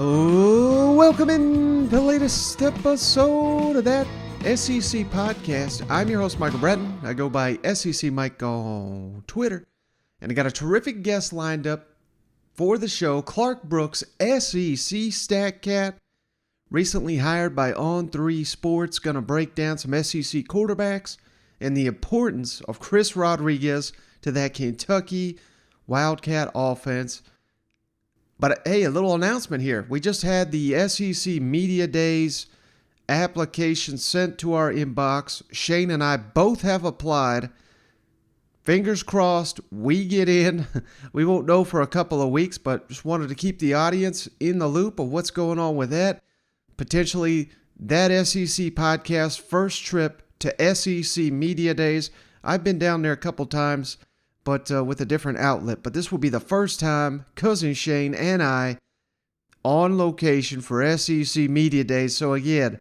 Oh, welcome in to the latest episode of that SEC podcast. I'm your host, Michael Breton. I go by SEC Mike on Twitter. And I got a terrific guest lined up for the show, Clark Brooks, SEC StatCat, recently hired by On3 Sports, going to break down some SEC quarterbacks and the importance of Chris Rodriguez to that Kentucky Wildcat offense. But hey, a little announcement here. We just had the SEC Media Days application sent to our inbox. Shane and I both have applied. Fingers crossed, we get in. We won't know for a couple of weeks, but just wanted to keep the audience in the loop of what's going on with that. Potentially that SEC podcast first trip to SEC Media Days. I've been down there a couple times, but with a different outlet. But this will be the first time Cousin Shane and I on location for SEC Media Days. So again,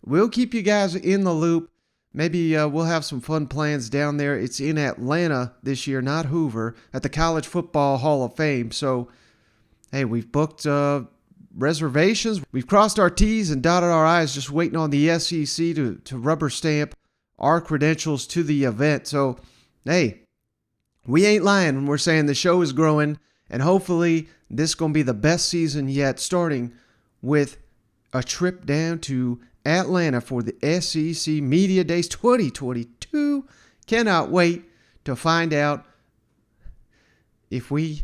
we'll keep you guys in the loop. Maybe we'll have some fun plans down there. It's in Atlanta this year, not Hoover, at the College Football Hall of Fame. So, hey, we've booked reservations. We've crossed our T's and dotted our I's, just waiting on the SEC to rubber stamp our credentials to the event. So, hey, we ain't lying when we're saying the show is growing, and hopefully this is going to be the best season yet, starting with a trip down to Atlanta for the SEC Media Days 2022. Cannot wait to find out if we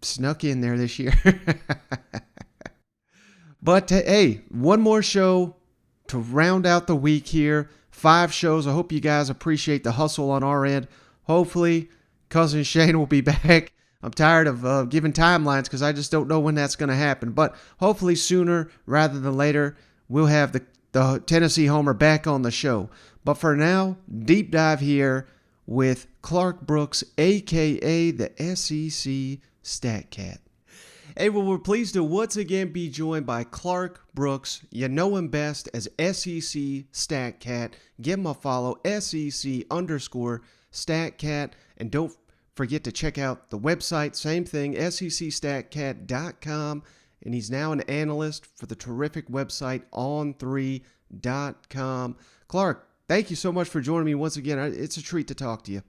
snuck in there this year. But hey, one more show to round out the week here. 5 shows. I hope you guys appreciate the hustle on our end. Hopefully, Cousin Shane will be back. I'm tired of giving timelines because I just don't know when that's going to happen. But hopefully sooner rather than later, we'll have the Tennessee Homer back on the show. But for now, deep dive here with Clark Brooks, a.k.a. the SEC StatCat. Hey, well, we're pleased to once again be joined by Clark Brooks. You know him best as SEC StatCat. Give him a follow, SEC_StatCat. And don't forget to check out the website, same thing, SECstatcat.com. And he's now an analyst for the terrific website, on3.com. Clark, thank you so much for joining me once again. It's a treat to talk to you.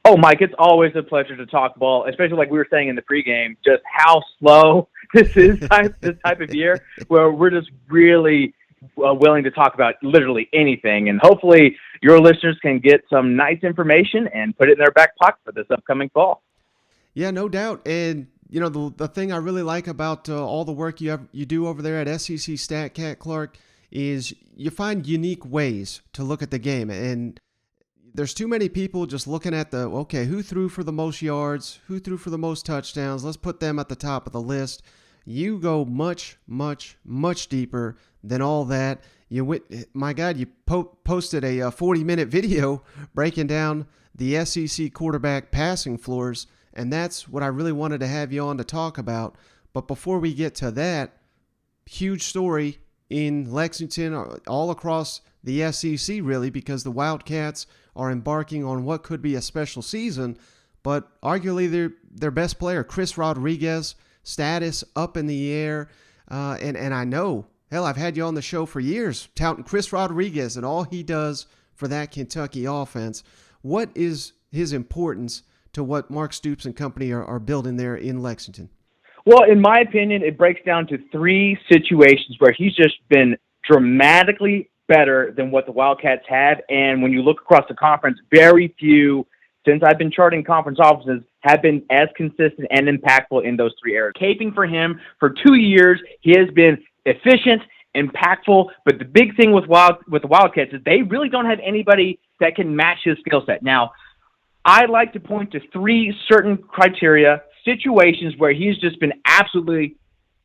Oh, Mike, it's always a pleasure to talk ball, especially like we were saying in the pregame, just how slow this is this type of year, where we're just really willing to talk about literally anything. And hopefully your listeners can get some nice information and put it in their back pocket for this upcoming fall. Yeah, no doubt. And you know, the thing I really like about all the work you do over there at SEC StatCat, Clark, is you find unique ways to look at the game. And there's too many people just looking at who threw for the most yards, who threw for the most touchdowns. Let's put them at the top of the list. You go much, much, much deeper than all that. My God, you posted a 40-minute video breaking down the SEC quarterback passing floors. And that's what I really wanted to have you on to talk about. But before we get to that, huge story in Lexington, all across the SEC really, because the Wildcats are embarking on what could be a special season. But arguably their best player, Chris Rodriguez, status up in the air. And I know, hell, I've had you on the show for years touting Chris Rodriguez and all he does for that Kentucky offense. What is his importance to what Mark Stoops and company are building there in Lexington? Well, in my opinion, it breaks down to 3 situations where he's just been dramatically better than what the Wildcats had. And when you look across the conference, very few, since I've been charting conference offices, have been as consistent and impactful in those 3 areas. Caping for him for 2 years, he has been efficient, impactful, but the big thing with the Wildcats is they really don't have anybody that can match his skill set. Now, I like to point to 3 certain criteria, situations where he's just been absolutely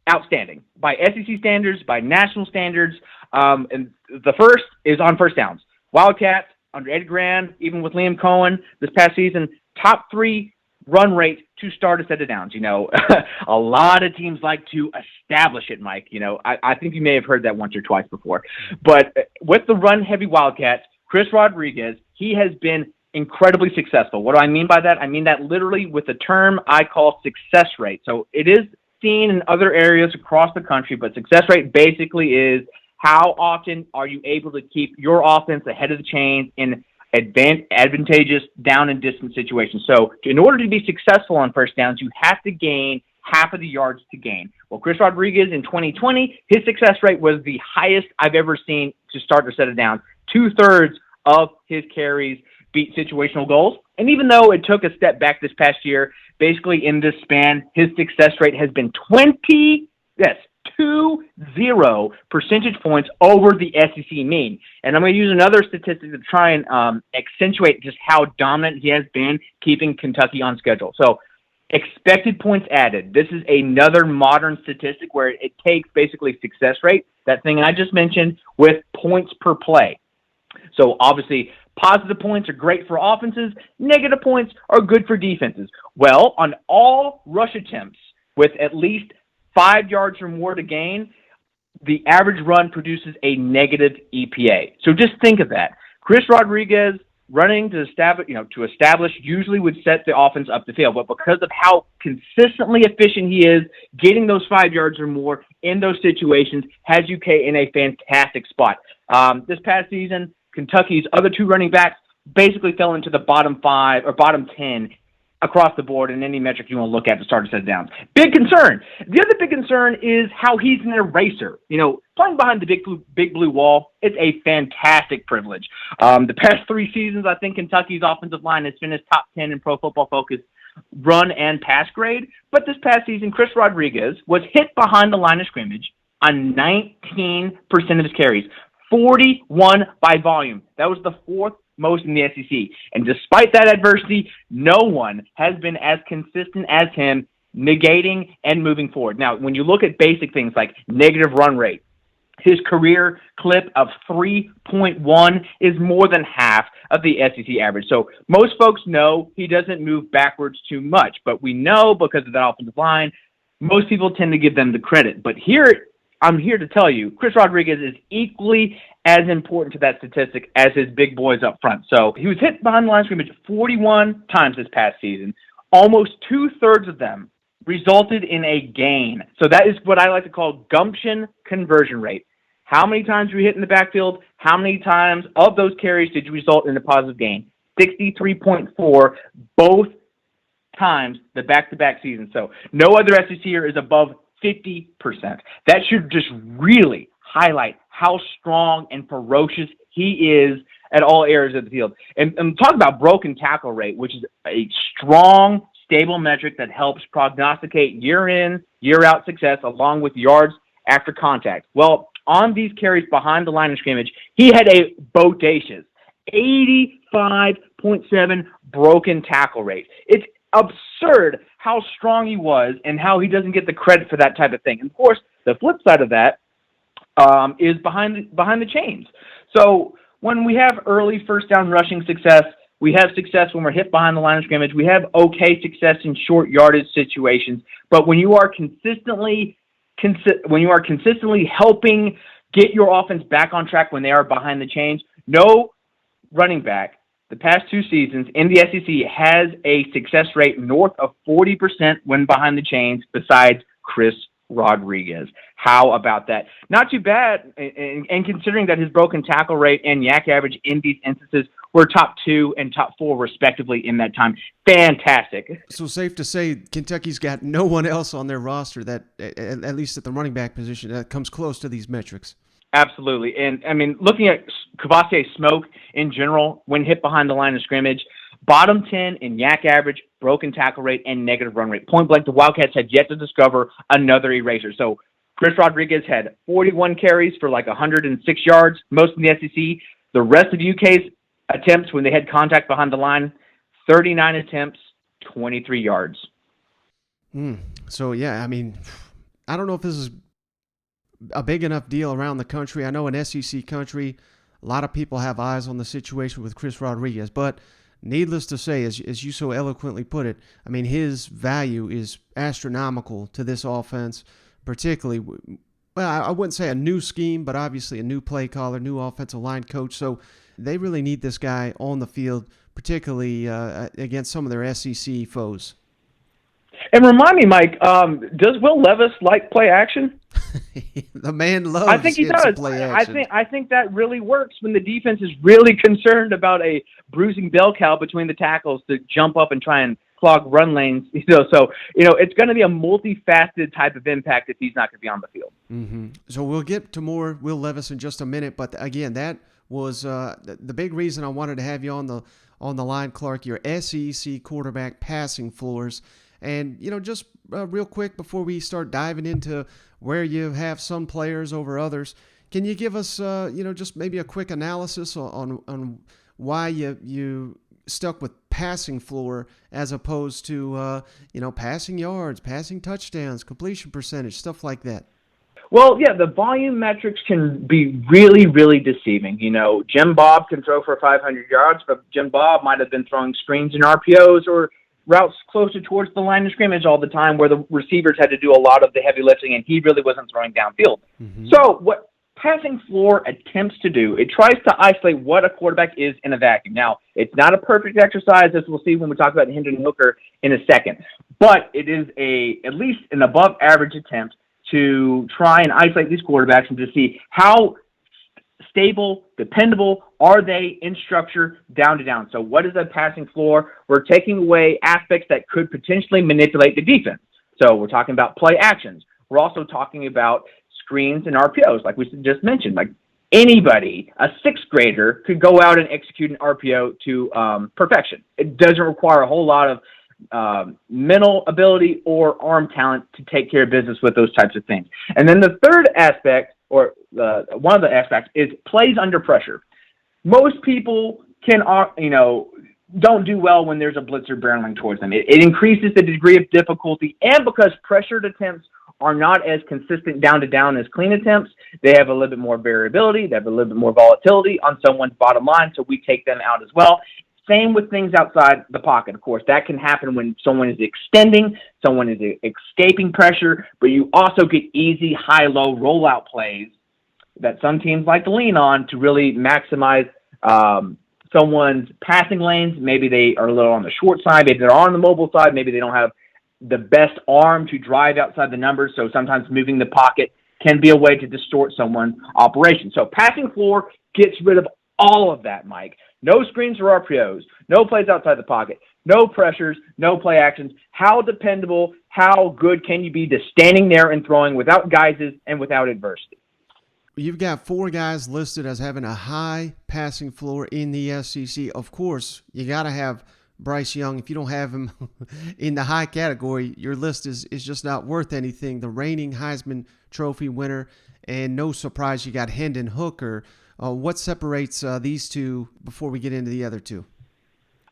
outstanding by SEC standards, by national standards. And the first is on first downs. Wildcats, under Eddie Gran, even with Liam Cohen this past season, top 3 run rate to start a set of downs. You know, a lot of teams like to establish it, Mike. You know, I think you may have heard that once or twice before. But with the run-heavy Wildcats, Chris Rodriguez, he has been incredibly successful. What do I mean by that? I mean that literally with a term I call success rate. So it is seen in other areas across the country, but success rate basically is how often are you able to keep your offense ahead of the chains in advantageous down and distance situations. So in order to be successful on first downs, you have to gain half of the yards to gain. Well, Chris Rodriguez in 2020, his success rate was the highest I've ever seen to start or set it down. 2/3 of his carries beat situational goals. And even though it took a step back this past year, basically in this span, his success rate has been 20 percentage points over the SEC mean. And I'm going to use another statistic to try and accentuate just how dominant he has been keeping Kentucky on schedule. So expected points added. This is another modern statistic where it takes basically success rate, that thing I just mentioned, with points per play. So obviously, positive points are great for offenses. Negative points are good for defenses. Well, on all rush attempts with at least 5 yards or more to gain, the average run produces a negative EPA. So just think of that. Chris Rodriguez running to establish usually would set the offense up the field, but because of how consistently efficient he is, getting those 5 yards or more in those situations has UK in a fantastic spot. This past season, Kentucky's other 2 running backs basically fell into the bottom 5 or bottom 10 across the board in any metric you want to look at to start to set downs. Big concern. The other big concern is how he's an eraser. Playing behind the big blue wall, it's a fantastic privilege. The past 3 seasons, I think Kentucky's offensive line has finished top 10 in Pro Football Focus run and pass grade. But this past season, Chris Rodriguez was hit behind the line of scrimmage on 19% of his carries, 41 by volume. That was the 4th most in the SEC. And despite that adversity, no one has been as consistent as him, negating and moving forward. Now, when you look at basic things like negative run rate, his career clip of 3.1 is more than half of the SEC average. So most folks know he doesn't move backwards too much, but we know because of that offensive line, most people tend to give them the credit. But here, I'm here to tell you, Chris Rodriguez is equally as important to that statistic as his big boys up front. So he was hit behind the line of scrimmage 41 times this past season. Almost 2/3 of them resulted in a gain. So that is what I like to call gumption conversion rate. How many times were you hit in the backfield? How many times of those carries did you result in a positive gain? 63.4 both times the back-to-back season. So no other SEC is above 50%. That should just really highlight how strong and ferocious he is at all areas of the field. And talk about broken tackle rate, which is a strong, stable metric that helps prognosticate year in, year out success along with yards after contact. Well, on these carries behind the line of scrimmage, he had a bodacious 85.7 broken tackle rate. It's absurd how strong he was and how he doesn't get the credit for that type of thing. And of course, the flip side of that is behind the chains. So when we have early first down rushing success, we have success when we're hit behind the line of scrimmage. We have okay success in short yardage situations. But when you are consistently helping get your offense back on track when they are behind the chains, no running back the past 2 seasons in the SEC has a success rate north of 40% when behind the chains besides Chris Rodriguez. How about that? Not too bad, and considering that his broken tackle rate and yak average in these instances were top 2 and top 4 respectively in that time. Fantastic. So safe to say Kentucky's got no one else on their roster that, at least at the running back position, that comes close to these metrics. Absolutely. And, I mean, looking at Kavosiey Smoke in general, when hit behind the line of scrimmage, bottom 10 in yak average, broken tackle rate, and negative run rate. Point blank, the Wildcats had yet to discover another eraser. So Chris Rodriguez had 41 carries for like 106 yards, most in the SEC. The rest of UK's attempts when they had contact behind the line, 39 attempts, 23 yards. So, yeah, I mean, I don't know if this is a big enough deal around the country. I know in SEC country, a lot of people have eyes on the situation with Chris Rodriguez, but needless to say, as you so eloquently put it, I mean, his value is astronomical to this offense, particularly, well, I wouldn't say a new scheme, but obviously a new play caller, new offensive line coach. So they really need this guy on the field, particularly against some of their SEC foes. And remind me, Mike, does Will Levis like play action? The man loves I think he does. play action. I think that really works when the defense is really concerned about a bruising bell cow between the tackles to jump up and try and clog run lanes. So it's going to be a multifaceted type of impact if he's not going to be on the field. Mm-hmm. So we'll get to more Will Levis in just a minute, but again, that was the big reason I wanted to have you on the line, Clark. Your SEC quarterback passing floors, and just real quick before we start diving into where you have some players over others, can you give us just maybe a quick analysis on why you stuck with passing floor as opposed to passing yards, passing touchdowns, completion percentage, stuff like that? Well, yeah, the volume metrics can be really, really deceiving. Jim Bob can throw for 500 yards, but Jim Bob might have been throwing screens and RPOs or routes closer towards the line of scrimmage all the time where the receivers had to do a lot of the heavy lifting and he really wasn't throwing downfield. Mm-hmm. So what passing floor attempts to do, it tries to isolate what a quarterback is in a vacuum. Now, it's not a perfect exercise, as we'll see when we talk about Hendon Hooker in a second, but it is at least an above average attempt to try and isolate these quarterbacks and to see how stable, dependable are they in structure down to down. So what is a passing floor? We're taking away aspects that could potentially manipulate the defense. So we're talking about play actions. We're also talking about screens and RPOs, like we just mentioned. Like anybody, a sixth grader, could go out and execute an RPO to perfection. It doesn't require a whole lot of mental ability or arm talent to take care of business with those types of things. And then the third aspect, or one of the aspects, is plays under pressure. Most people don't do well when there's a blitzer barreling towards them. It increases the degree of difficulty, and because pressured attempts are not as consistent down to down as clean attempts, they have a little bit more variability, they have a little bit more volatility on someone's bottom line, so we take them out as well. Same with things outside the pocket. Of course, that can happen when someone is extending, someone is escaping pressure, but you also get easy high-low rollout plays that some teams like to lean on to really maximize someone's passing lanes. Maybe they are a little on the short side, maybe they're on the mobile side, maybe they don't have the best arm to drive outside the numbers, so sometimes moving the pocket can be a way to distort someone's operation. So passing floor gets rid of all of that, Mike. No screens or RPOs, no plays outside the pocket, no pressures, no play actions. How dependable, how good can you be to standing there and throwing without guises and without adversity? You've got 4 guys listed as having a high passing floor in the SEC. Of course, you got to have Bryce Young. If you don't have him in the high category, your list is just not worth anything. The reigning Heisman Trophy winner, and no surprise, you got Hendon Hooker. What separates these two before we get into the other two?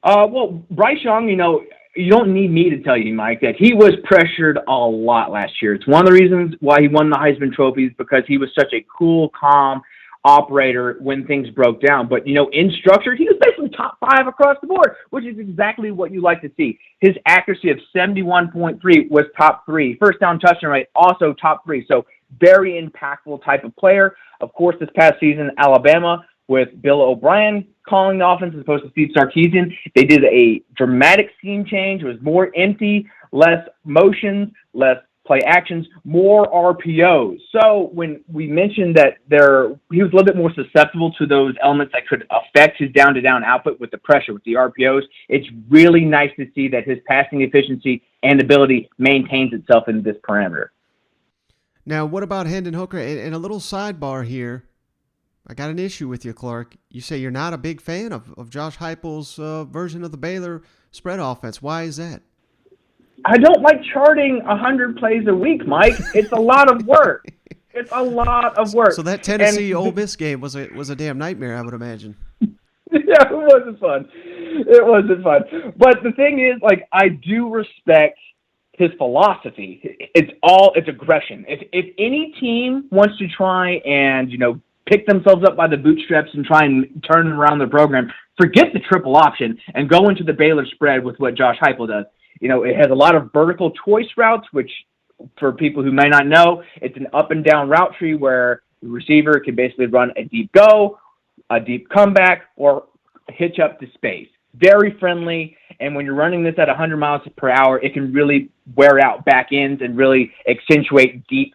Well, Bryce Young, you don't need me to tell you, Mike, that he was pressured a lot last year. It's one of the reasons why he won the Heisman Trophy, is because he was such a cool, calm operator when things broke down. But, in structure, he was basically top 5 across the board, which is exactly what you like to see. His accuracy of 71.3 was top 3. First down touchdown rate, also top 3. So very impactful type of player. Of course, this past season, Alabama, with Bill O'Brien calling the offense as opposed to Steve Sarkisian, they did a dramatic scheme change. It was more empty, less motions, less play actions, more RPOs. So when we mentioned that he was a little bit more susceptible to those elements that could affect his down-to-down output with the pressure, with the RPOs, it's really nice to see that his passing efficiency and ability maintains itself in this parameter. Now, what about Hendon Hooker? And a little sidebar here. I got an issue with you, Clark. You say you're not a big fan of Josh Heupel's version of the Baylor spread offense. Why is that? I don't like charting 100 plays a week, Mike. It's a lot of work. It's a lot of work. So that Tennessee Ole Miss game was a damn nightmare, I would imagine. Yeah, it wasn't fun. It wasn't fun. But the thing is, I do respect his philosophy. It's aggression. If any team wants to try and, pick themselves up by the bootstraps and try and turn around their program, forget the triple option and go into the Baylor spread with what Josh Heupel does. It has a lot of vertical choice routes, which for people who may not know, it's an up and down route tree where the receiver can basically run a deep go, a deep comeback, or hitch up to space. very friendly, and when you're running this at 100 miles per hour, it can really wear out back ends and really accentuate deep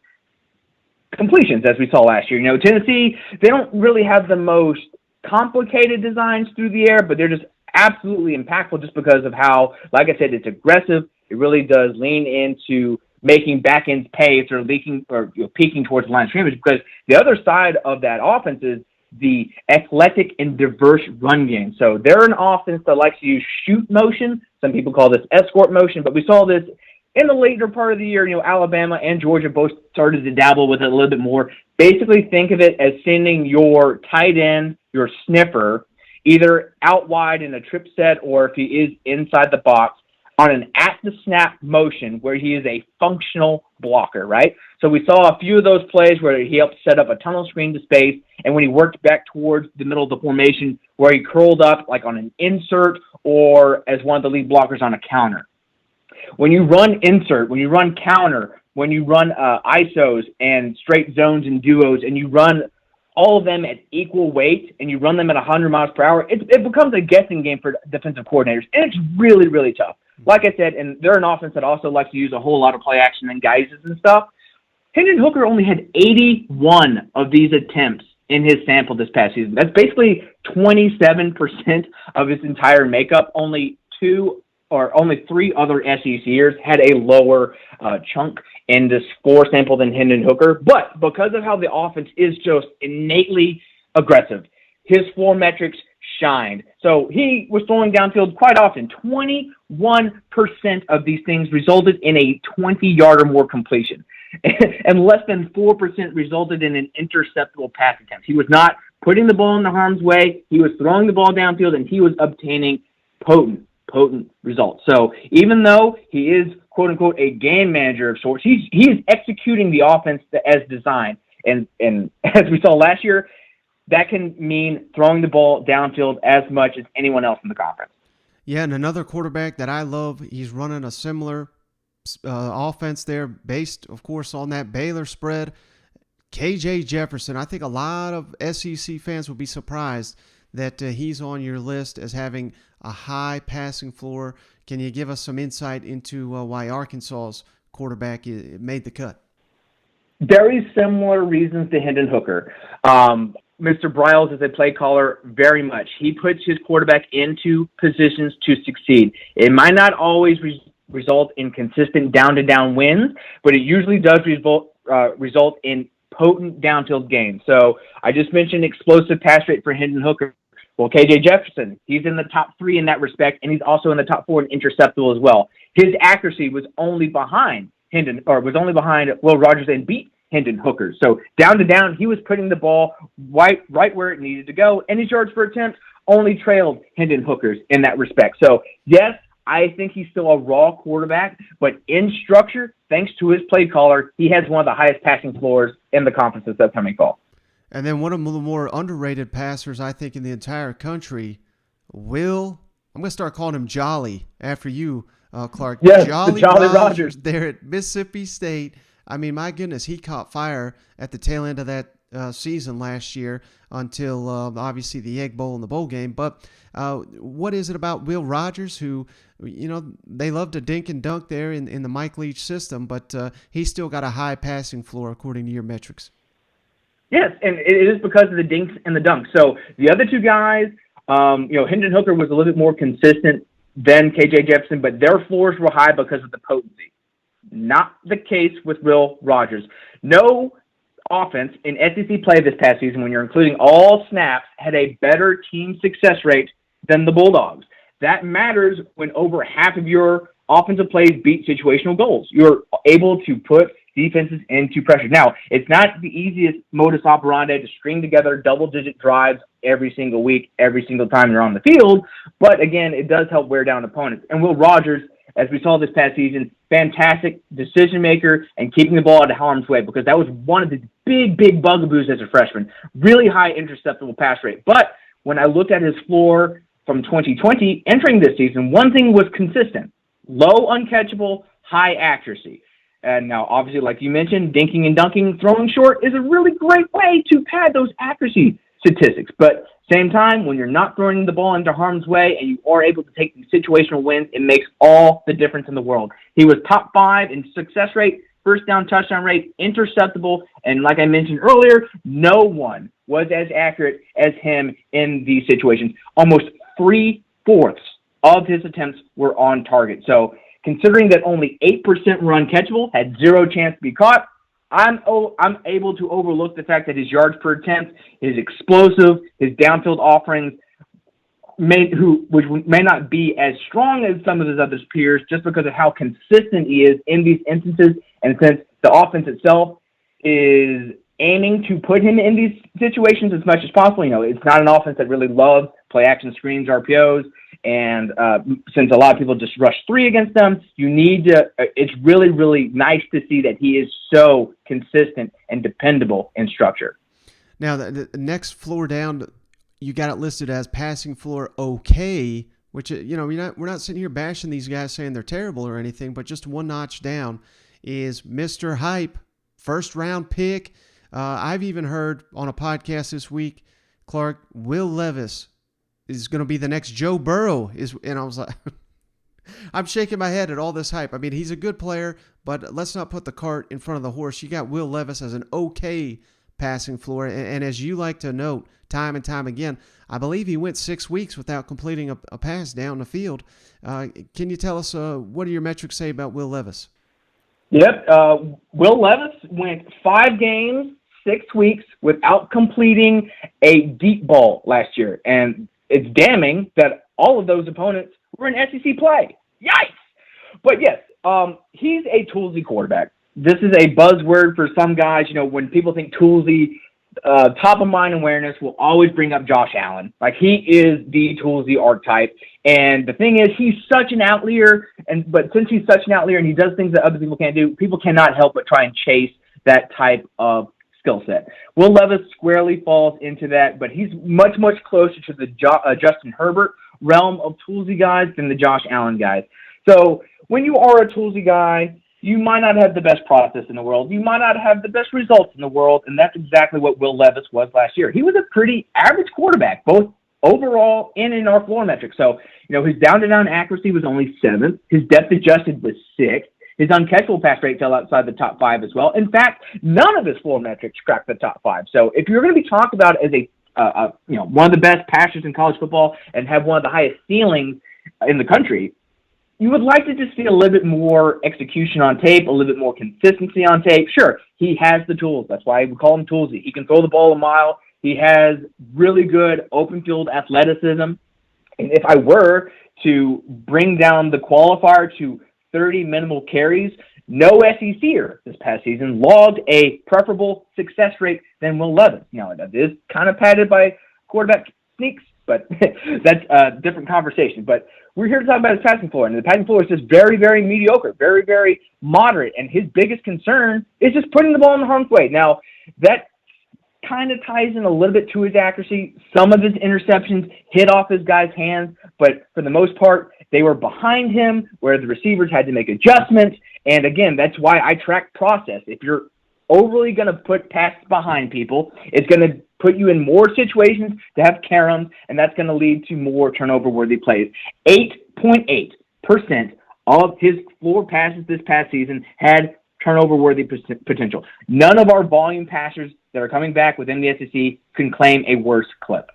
completions, as we saw last year. Tennessee, they don't really have the most complicated designs through the air, but they're just absolutely impactful just because of how, like I said, it's aggressive. It really does lean into making back ends pay if they're leaking or peaking towards the line of scrimmage, because the other side of that offense is the athletic and diverse run game. So they're an offense that likes to use shoot motion. Some people call this escort motion, but we saw this in the later part of the year. Alabama and Georgia both started to dabble with it a little bit more. Basically, think of it as sending your tight end, your sniffer, either out wide in a trip set or if he is inside the box on an at-the-snap motion where he is a functional blocker, right? So we saw a few of those plays where he helped set up a tunnel screen to space, and when he worked back towards the middle of the formation where he curled up like on an insert or as one of the lead blockers on a counter. When you run insert, when you run counter, when you run ISOs and straight zones and duos, and you run all of them at equal weight, and you run them at 100 miles per hour, it becomes a guessing game for defensive coordinators, and it's really, really tough. Like I said, and they're an offense that also likes to use a whole lot of play action and guises and stuff. Hendon Hooker only had 81 of these attempts in his sample this past season. That's basically 27% of his entire makeup. Only three other SECers had a lower chunk in this score sample than Hendon Hooker. But because of how the offense is just innately aggressive, his floor metrics shined. So he was throwing downfield quite often. 21% of these things resulted in a 20-yard or more completion. And less than 4% resulted in an interceptable pass attempt. He was not putting the ball in the harm's way. He was throwing the ball downfield, and he was obtaining potent results. So even though he is, quote-unquote, a game manager of sorts, he is executing the offense as designed. And as we saw last year, that can mean throwing the ball downfield as much as anyone else in the conference. Yeah, and another quarterback that I love, he's running a similar offense there based, of course, on that Baylor spread. KJ Jefferson, I think a lot of SEC fans will be surprised that he's on your list as having a high passing floor. Can you give us some insight into why Arkansas's quarterback made the cut? Very similar reasons to Hendon Hooker. Mr. Briles is a play caller very much. He puts his quarterback into positions to succeed. It might not always result in consistent down-to-down wins, but it usually does result in potent downfield gains. So I just mentioned explosive pass rate for Hendon Hooker. Well, KJ Jefferson, he's in the top 3 in that respect, and he's also in the top 4 in interceptable as well. His accuracy was only behind Will Rogers and beat Hendon Hooker. So down to down, he was putting the ball right where it needed to go, and his yards per attempt only trailed Hendon Hooker's in that respect. So yes, I think he's still a raw quarterback, but in structure, thanks to his play caller, he has one of the highest passing floors in the conference this upcoming fall. And then one of the more underrated passers, I think, in the entire country, I'm going to start calling him Jolly after you, Clark. Yes, Jolly Rogers there at Mississippi State. I mean, my goodness, he caught fire at the tail end of that season last year until obviously the Egg Bowl and the bowl game. But what is it about Will Rogers who, they love to dink and dunk there in the Mike Leach system, but he's still got a high passing floor according to your metrics? Yes, and it is because of the dinks and the dunks. So the other two guys, Hendon Hooker was a little bit more consistent than KJ Jefferson, but their floors were high because of the potency. Not the case with Will Rogers. No offense in SEC play this past season, when you're including all snaps, had a better team success rate than the Bulldogs. That matters when over half of your offensive plays beat situational goals. You're able to put defenses into pressure. Now, it's not the easiest modus operandi to string together double-digit drives every single week, every single time you're on the field, but again, it does help wear down opponents. And Will Rogers, as we saw this past season, fantastic decision maker and keeping the ball out of harm's way, because that was one of the big bugaboos as a freshman. Really high interceptable pass rate. But when I looked at his floor from 2020 entering this season, one thing was consistent: low uncatchable, high accuracy. And now, obviously, like you mentioned, dinking and dunking, throwing short is a really great way to pad those accuracy statistics. But same time, when you're not throwing the ball into harm's way and you are able to take these situational wins, it makes all the difference in the world. He was top 5 in success rate, first down touchdown rate, interceptable, and like I mentioned earlier, no one was as accurate as him in these situations. Almost 3/4 of his attempts were on target. So considering that only 8% were uncatchable, had zero chance to be caught, I'm able to overlook the fact that his yards per attempt, his explosive, his downfield offerings, which may not be as strong as some of his other peers just because of how consistent he is in these instances. And since the offense itself is aiming to put him in these situations as much as possible, it's not an offense that really loves play action screens, RPOs. And since a lot of people just rush 3 against them, it's really, really nice to see that he is so consistent and dependable in structure. Now, the next floor down, you got it listed as passing floor okay, which, we're not sitting here bashing these guys saying they're terrible or anything, but just one notch down is Mr. Hype, first round pick. I've even heard on a podcast this week, Clark, Will Levis is going to be the next Joe Burrow. And I was like, I'm shaking my head at all this hype. I mean, he's a good player, but let's not put the cart in front of the horse. You got Will Levis as an okay passing floor. And as you like to note time and time again, I believe he went 6 weeks without completing a pass down the field. Can you tell us what do your metrics say about Will Levis? Yep. Will Levis went 5 games, 6 weeks without completing a deep ball last year. And it's damning that all of those opponents were in SEC play. Yikes! But yes, he's a toolsy quarterback. This is a buzzword for some guys. When people think toolsy, top of mind awareness will always bring up Josh Allen. Like, he is the toolsy archetype. And the thing is, he's such an outlier. But since he's such an outlier and he does things that other people can't do, people cannot help but try and chase that type of skill set. Will Levis squarely falls into that, but he's much, much closer to the Justin Herbert realm of toolsy guys than the Josh Allen guys. So when you are a toolsy guy, you might not have the best process in the world. You might not have the best results in the world, and that's exactly what Will Levis was last year. He was a pretty average quarterback, both overall and in our floor metrics. So, his down-to-down accuracy was only 7th. His depth adjusted was 6th. His uncatchable pass rate fell outside the top 5 as well. In fact, none of his floor metrics cracked the top 5. So if you're going to be talked about as one of the best passers in college football and have one of the highest ceilings in the country, you would like to just see a little bit more execution on tape, a little bit more consistency on tape. Sure, he has the tools. That's why we call him toolsy. He can throw the ball a mile. He has really good open field athleticism. And if I were to bring down the qualifier to 30 minimal carries, no SECer this past season logged a preferable success rate than Will Levis. That is kind of padded by quarterback sneaks, but that's a different conversation. But we're here to talk about his passing floor, and the passing floor is just very, very mediocre, very, very moderate, and his biggest concern is just putting the ball in the harm's way. Now, that kind of ties in a little bit to his accuracy. Some of his interceptions hit off his guys' hands, but for the most part, they were behind him where the receivers had to make adjustments. And again, that's why I track process. If you're overly going to put passes behind people, it's going to put you in more situations to have caroms, and that's going to lead to more turnover-worthy plays. 8.8% of his floor passes this past season had turnover-worthy potential. None of our volume passers that are coming back within the SEC can claim a worse clip.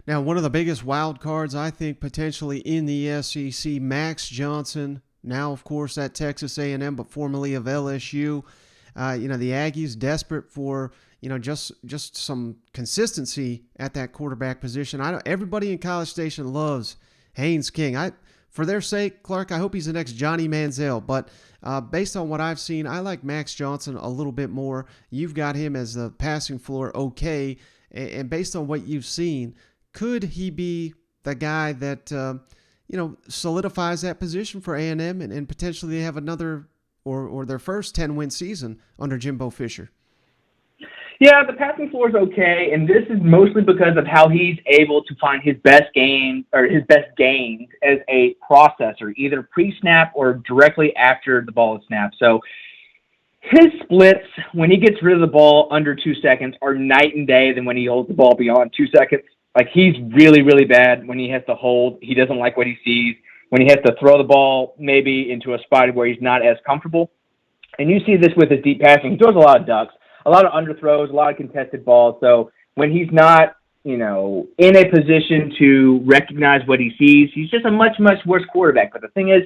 Now, one of the biggest wild cards, I think, potentially in the SEC, Max Johnson, now, of course, at Texas A&M, but formerly of LSU. The Aggies desperate for, just some consistency at that quarterback position. Everybody in College Station loves Haynes King. For their sake, Clark, I hope he's the next Johnny Manziel. But based on what I've seen, I like Max Johnson a little bit more. You've got him as the passing floor okay. And based on what you've seen, could he be the guy that, solidifies that position for A&M and potentially have another or their first 10-win season under Jimbo Fisher? Yeah, the passing floor is okay, and this is mostly because of how he's able to find his best gains as a processor, either pre-snap or directly after the ball is snapped. So His splits, when he gets rid of the ball under 2 seconds, are night and day than when he holds the ball beyond 2 seconds. Like, he's really, really bad when he has to hold. He doesn't like what he sees. When he has to throw the ball maybe into a spot where he's not as comfortable. And you see this with his deep passing. He throws a lot of ducks, a lot of underthrows, a lot of contested balls. So when he's not, in a position to recognize what he sees, he's just a much, much worse quarterback. But the thing is,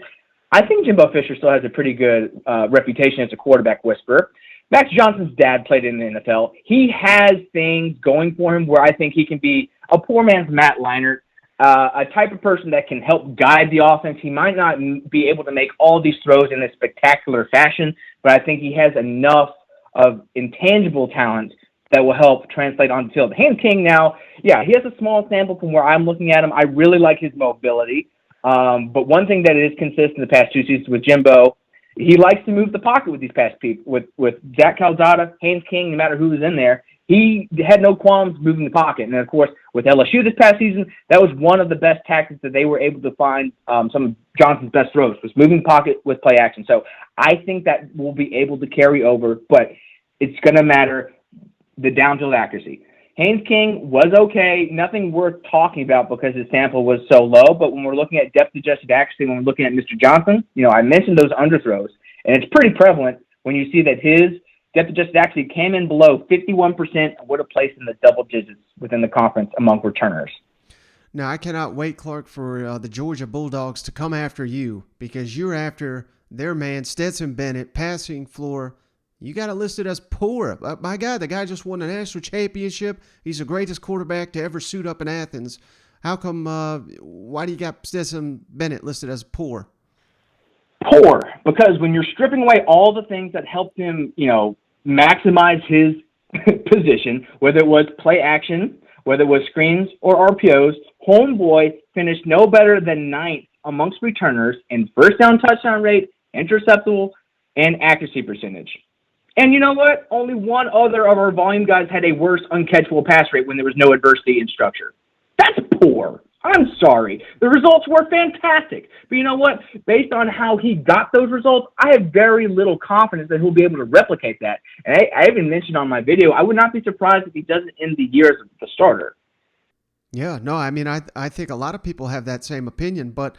I think Jimbo Fisher still has a pretty good reputation as a quarterback whisperer. Max Johnson's dad played in the NFL. He has things going for him where I think he can be a poor man's Matt Leinart, a type of person that can help guide the offense. He might not be able to make all these throws in a spectacular fashion, but I think he has enough of intangible talent that will help translate on the field. Haynes King now, yeah, he has a small sample from where I'm looking at him. I really like his mobility. But one thing that is consistent the past 2 seasons with Jimbo, he likes to move the pocket with these past people. With Zach Calzada, Haynes King, no matter who was in there, he had no qualms moving the pocket. And, of course, with LSU this past season, that was one of the best tactics that they were able to find some of Johnson's best throws, was moving the pocket with play action. So I think that will be able to carry over, but it's going to matter the downfield accuracy. Haynes King was okay, nothing worth talking about because his sample was so low, but when we're looking at depth-adjusted accuracy, when we're looking at Mr. Johnson, I mentioned those underthrows, and it's pretty prevalent when you see that his depth-adjusted accuracy came in below 51% and would have placed in the double digits within the conference among returners. Now, I cannot wait, Clark, for the Georgia Bulldogs to come after you because you're after their man, Stetson Bennett, passing floor. You got it listed as poor. My God, the guy just won a national championship. He's the greatest quarterback to ever suit up in Athens. How come, why do you got Stetson Bennett listed as poor? Poor, because when you're stripping away all the things that helped him, maximize his position, whether it was play action, whether it was screens or RPOs, homeboy finished no better than 9th amongst returners in first down touchdown rate, interceptable, and accuracy percentage. And you know what? Only one other of our volume guys had a worse uncatchable pass rate when there was no adversity in structure. That's poor. I'm sorry. The results were fantastic. But you know what? Based on how he got those results, I have very little confidence that he'll be able to replicate that. And I even mentioned on my video, I would not be surprised if he doesn't end the year as the starter. Yeah, no, I mean, I think a lot of people have that same opinion. But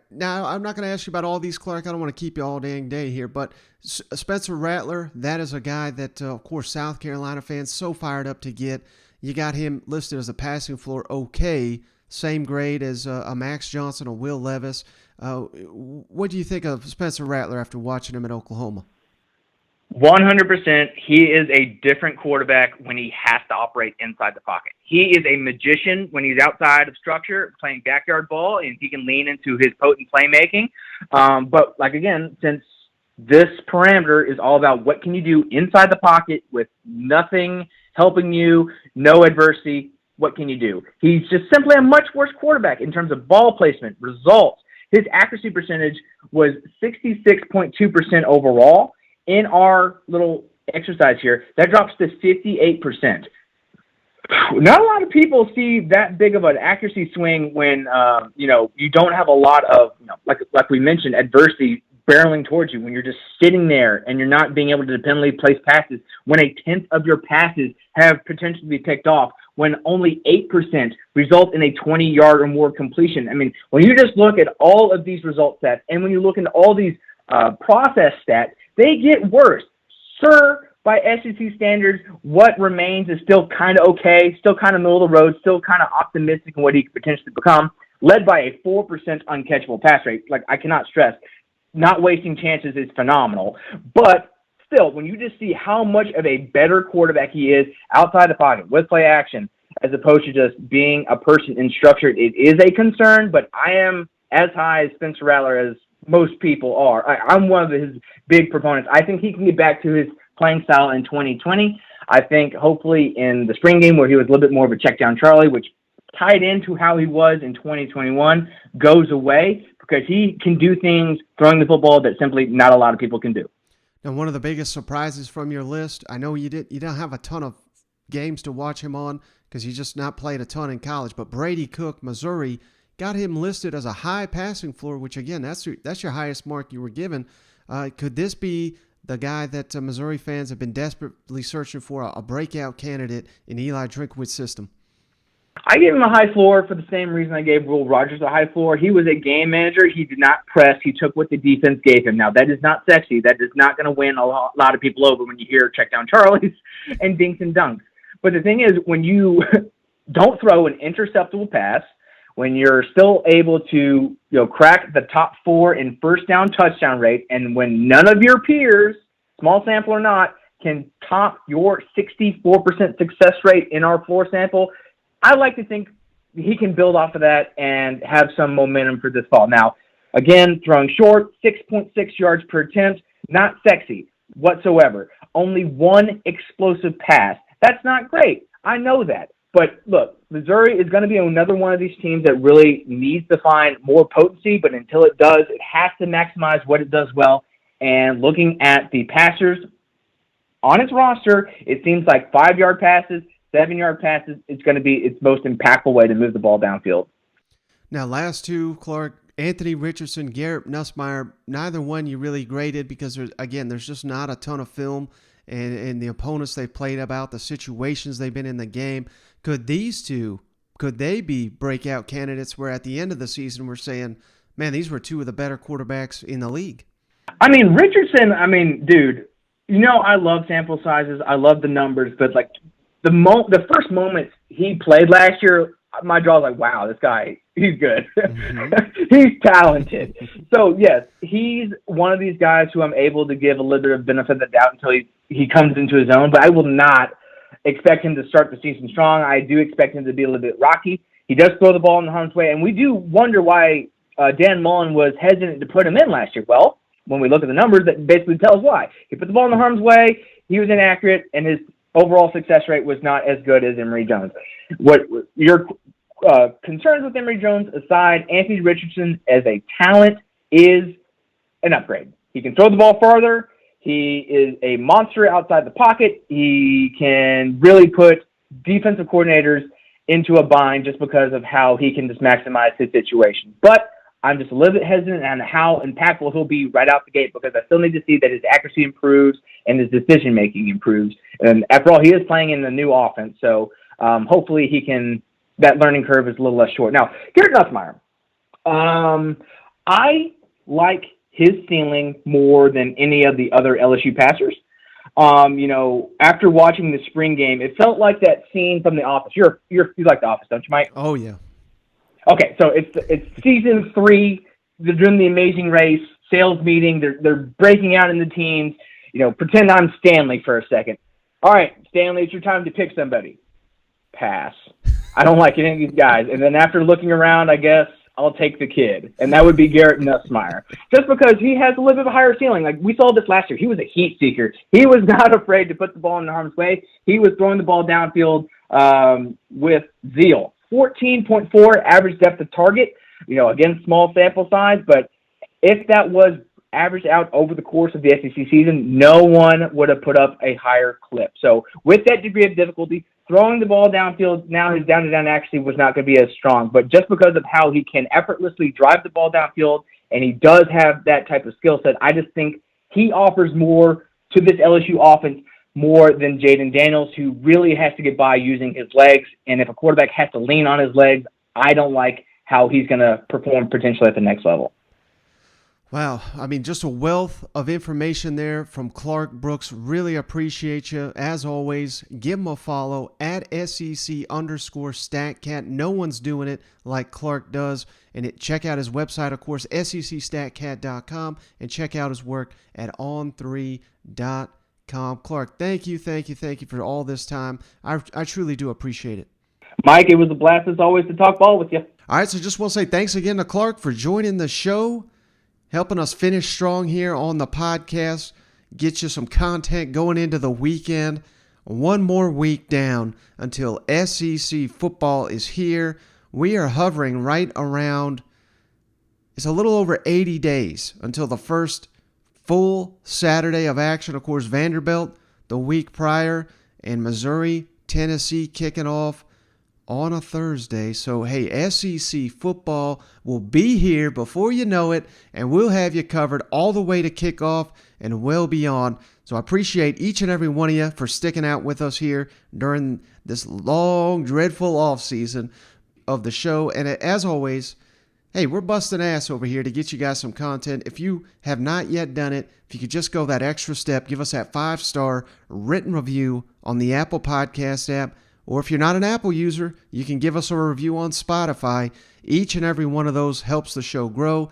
now I'm not going to ask you about all these, Clark. I don't want to keep you all dang day here. But Spencer Rattler, that is a guy that, of course, South Carolina fans so fired up to get. You got him listed as a passing floor okay, same grade as a Max Johnson or Will Levis. What do you think of Spencer Rattler after watching him at Oklahoma? 100%. He is a different quarterback when he has to operate inside the pocket. He is a magician when he's outside of structure, playing backyard ball, and he can lean into his potent playmaking. But, again, since this parameter is all about what can you do inside the pocket with nothing helping you, no adversity, what can you do? He's just simply a much worse quarterback in terms of ball placement, results. His accuracy percentage was 66.2% overall. In our little exercise here, that drops to 58%. Not a lot of people see that big of an accuracy swing when, you don't have a lot of, like we mentioned, adversity barreling towards you, when you're just sitting there and you're not being able to dependably place passes, when 1/10 of your passes have potential to be picked off, when only 8% result in a 20-yard or more completion. I mean, when you just look at all of these result stats and when you look into all these process stats, they get worse. Sir, by SEC standards, what remains is still kind of okay, still kind of middle of the road, still kind of optimistic in what he could potentially become, led by a 4% uncatchable pass rate. I cannot stress, not wasting chances is phenomenal. But still, when you just see how much of a better quarterback he is outside the pocket with play action, as opposed to just being a person in structure, it is a concern, but I am as high as Spencer Rattler as most people are. I'm one of his big proponents. I think he can get back to his playing style in 2020. I think hopefully in the spring game where he was a little bit more of a check down Charlie, which tied into how he was in 2021, goes away because he can do things throwing the football that simply not a lot of people can do. Now, one of the biggest surprises from your list, I know you don't have a ton of games to watch him on because he's just not played a ton in college, but Brady Cook, Missouri, got him listed as a high passing floor, which again, that's your highest mark you were given. Could this be the guy that Missouri fans have been desperately searching for, a breakout candidate in Eli Drinkwitz's system? I gave him a high floor for the same reason I gave Will Rogers a high floor. He was a game manager. He did not press. He took what the defense gave him. Now, that is not sexy. That is not going to win a lot of people over when you hear check down Charlies and dinks and dunks. But the thing is, when you don't throw an interceptable pass, when you're still able to crack the top 4 in first down touchdown rate, and when none of your peers, small sample or not, can top your 64% success rate in our floor sample, I like to think he can build off of that and have some momentum for this fall. Now, again, throwing short, 6.6 yards per attempt, not sexy whatsoever. Only one explosive pass. That's not great. I know that. But look, Missouri is going to be another one of these teams that really needs to find more potency, but until it does, it has to maximize what it does well. And looking at the passers on its roster, it seems like 5-yard passes, 7-yard passes, it's going to be its most impactful way to move the ball downfield. Now, last two, Clark, Anthony Richardson, Garrett Nussmeier, neither one you really graded because, there's just not a ton of film and the opponents they've played about, the situations they've been in the game. Could they be breakout candidates where at the end of the season we're saying, man, these were two of the better quarterbacks in the league? I mean, Richardson, dude, I love sample sizes. I love the numbers, but like the first moments he played last year, my jaw was like, wow, this guy, he's good. Mm-hmm. He's talented. So, yes, he's one of these guys who I'm able to give a little bit of benefit of the doubt until he comes into his own, but I will not expect him to start the season strong. I do expect him to be a little bit rocky. He does throw the ball in the harm's way, and we do wonder why Dan Mullen was hesitant to put him in last year. Well, when we look at the numbers, that basically tells why. He put the ball in the harm's way, he was inaccurate, and his overall success rate was not as good as Emory Jones. What your concerns with Emory Jones aside, Anthony Richardson as a talent is an upgrade. He can throw the ball farther. He is a monster outside the pocket. He can really put defensive coordinators into a bind just because of how he can just maximize his situation. But I'm just a little bit hesitant on how impactful he'll be right out the gate because I still need to see that his accuracy improves and his decision-making improves. And after all, he is playing in the new offense, so hopefully that learning curve is a little less short. Now, Garrett Nussmeier, I like his ceiling more than any of the other LSU passers. After watching the spring game, it felt like that scene from The Office. You like The Office, don't you, Mike? Oh, yeah. Okay, so it's season 3. They're doing the Amazing Race sales meeting. They're breaking out into teams. Pretend I'm Stanley for a second. All right, Stanley, it's your time to pick somebody. Pass. I don't like any of these guys. And then after looking around, I guess I'll take the kid, and that would be Garrett Nussmeier. Just because he has a little bit of a higher ceiling. Like we saw this last year. He was a heat seeker. He was not afraid to put the ball in harm's way. He was throwing the ball downfield with zeal. 14.4 average depth of target. Again, small sample size, but if that was averaged out over the course of the SEC season, no one would have put up a higher clip. So with that degree of difficulty, throwing the ball downfield, now his down-to-down accuracy was not going to be as strong. But just because of how he can effortlessly drive the ball downfield, and he does have that type of skill set, I just think he offers more to this LSU offense more than Jaden Daniels, who really has to get by using his legs. And if a quarterback has to lean on his legs, I don't like how he's going to perform potentially at the next level. Wow. Just a wealth of information there from Clark Brooks. Really appreciate you. As always, give him a follow at SEC_StatCat. No one's doing it like Clark does. And check out his website, of course, SECstatcat.com, and check out his work at on3.com. Clark, thank you for all this time. I truly do appreciate it. Mike, it was a blast as always to talk ball with you. All right, so just want to say thanks again to Clark for joining the show, helping us finish strong here on the podcast, get you some content going into the weekend. One more week down until SEC football is here. We are hovering right around, it's a little over 80 days until the first full Saturday of action. Of course, Vanderbilt the week prior, and Missouri, Tennessee kicking off on a Thursday. So, hey, SEC football will be here before you know it, and we'll have you covered all the way to kickoff and well beyond. So I appreciate each and every one of you for sticking out with us here during this long, dreadful off season of the show. And as always, hey, we're busting ass over here to get you guys some content. If you have not yet done it, if you could just go that extra step, give us that 5-star written review on the Apple Podcast app. Or if you're not an Apple user, you can give us a review on Spotify. Each and every one of those helps the show grow,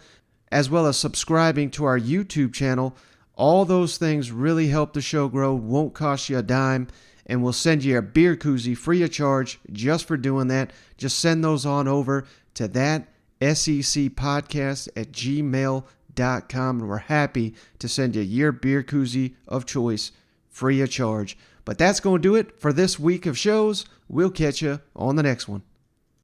as well as subscribing to our YouTube channel. All those things really help the show grow, won't cost you a dime, and we'll send you a beer koozie free of charge just for doing that. Just send those on over to that secpodcast@gmail.com, and we're happy to send you your beer koozie of choice free of charge. But that's going to do it for this week of shows. We'll catch you on the next one.